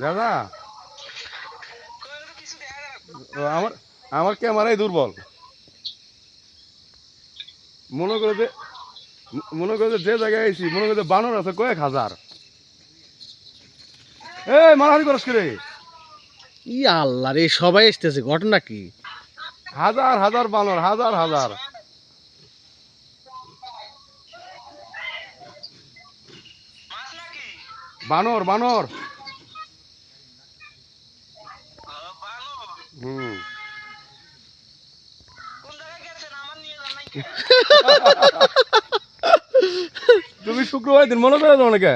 দাদা আমার আমার ক্যামেরাই দুর্বল। মনে করে যে যে জায়গায় আইছি মনে করে যে বানর আছে কয়েক হাজার। এই মারামারি করস করে ই আল্লাহ রে, সবাই আসতেছে, ঘটনা কি? হাজার হাজার বানর, হাজার হাজার বানর বানর। হুম তুমি শুক্রবার দিন মনে করে দাও নাকি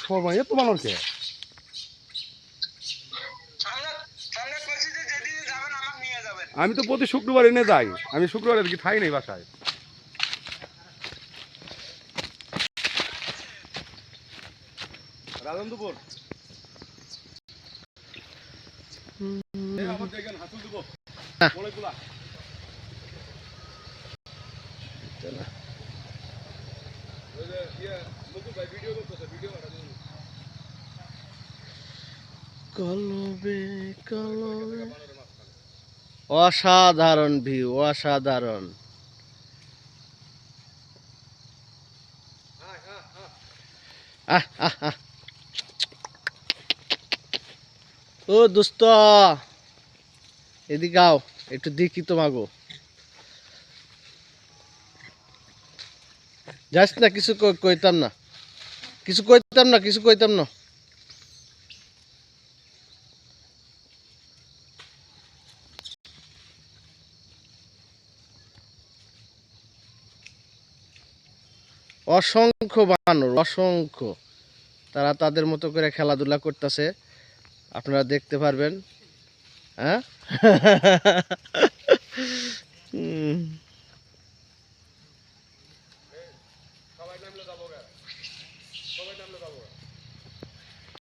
সময় এত বানর কে? আমি তো প্রতি শুক্রবার এনে যাই, আমি শুক্রবার কি ঠাই নেই বাসায়। রাজেন্দ্রপুর কলবে কলবে অসাধারণ ভিউ, অসাধারণ। আহ আহ আহ। ও দোস্ত, এদিকে আও, একটু দেখি তোমাগো। যাস না, কিছু কইতাম না, কিছু কইতাম না, কিছু কইতাম না। অসংখ্য বানর, অসংখ্য। তারা তাদের মতো করে খেলাধুলা করতেছে, আপনারা দেখতে পারবেন। হ্যাঁ সবাই নামলে যাবো।